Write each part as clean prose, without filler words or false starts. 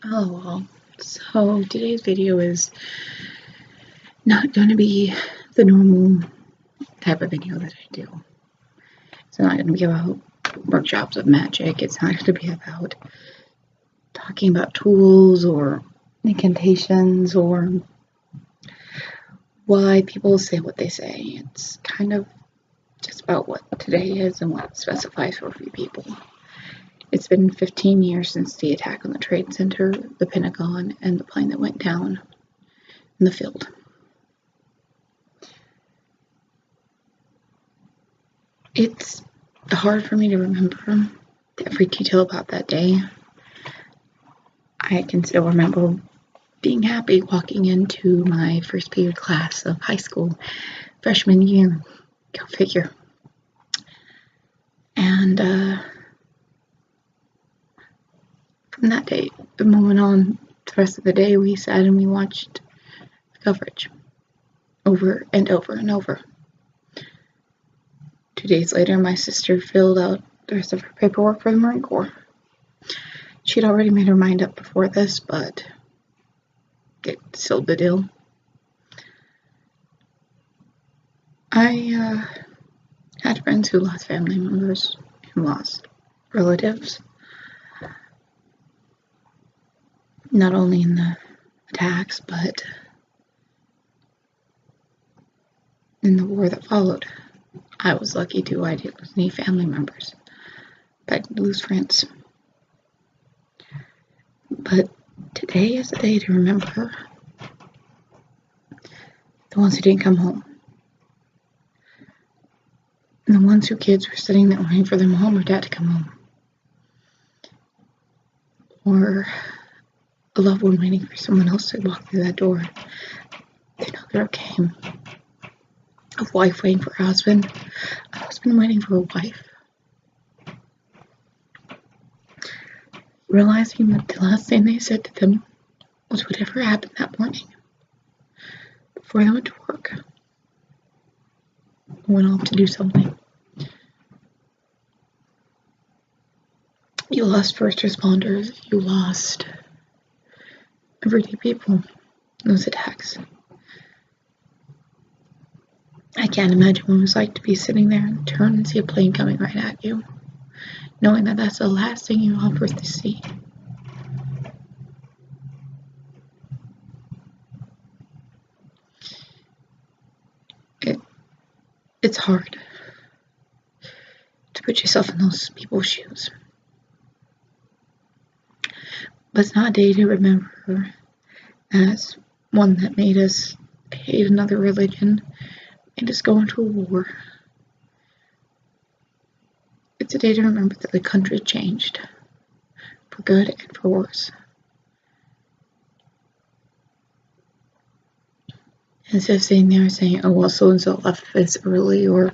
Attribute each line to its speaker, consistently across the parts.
Speaker 1: Oh well, so today's video is not going to be the normal type of video that I do. It's not going to be about workshops of magic. It's not going to be about talking about tools or incantations or why people say what they say. It's kind of just about what today is and what it specifies for a few people. It's been 15 years since the attack on the Trade Center, the Pentagon, and the plane that went down in the field. It's hard for me to remember every detail about that day. I can still remember being happy walking into my first period class of high school, freshman year. Go figure. And from that day, the moment on, the rest of the day, we sat and we watched the coverage over and over and over. 2 days later, my sister filled out the rest of her paperwork for the Marine Corps. She'd already made her mind up before this, but it sealed the deal. I had friends who lost family members, who lost relatives, not only in the attacks, but in the war that followed. I was lucky too. I didn't lose any family members, but I did lose friends. But today is the day to remember the ones who didn't come home. And the ones whose kids were sitting there waiting for their mom or dad to come home. Or a loved one waiting for someone else to walk through that door. They know they're okay. A wife waiting for her husband. A husband waiting for a wife. Realizing that the last thing they said to them was whatever happened that morning. Before they went to work. Went off to do something. You lost first responders. You lost everyday people in those attacks. I can't imagine what it was like to be sitting there and turn and see a plane coming right at you, knowing that that's the last thing you want to see. It's hard to put yourself in those people's shoes. But it's not a day to remember as one that made us hate another religion and just go into a war. It's a day to remember that the country changed for good and for worse. Instead of sitting there saying, oh, well, so-and-so left this early, or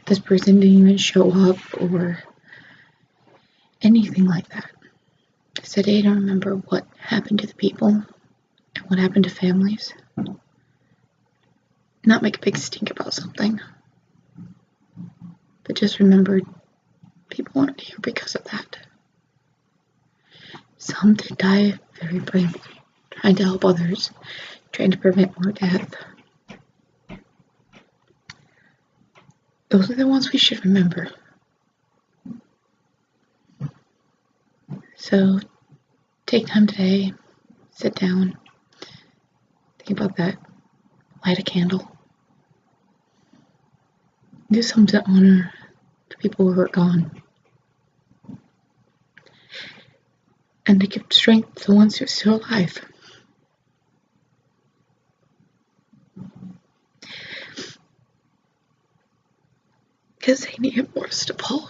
Speaker 1: this person didn't even show up, or anything like that. It's a day to remember what happened to the people and what happened to families. Not make a big stink about something, but just remember people aren't here because of that. Some did die very bravely, trying to help others, trying to prevent more death. Those are the ones we should remember. So take time today, sit down, think about that, light a candle. Do something to honor the people who are gone. And to give strength to the ones who are still alive. Because they need it worst of all.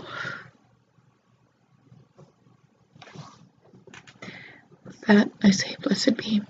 Speaker 1: With that, I say blessed be.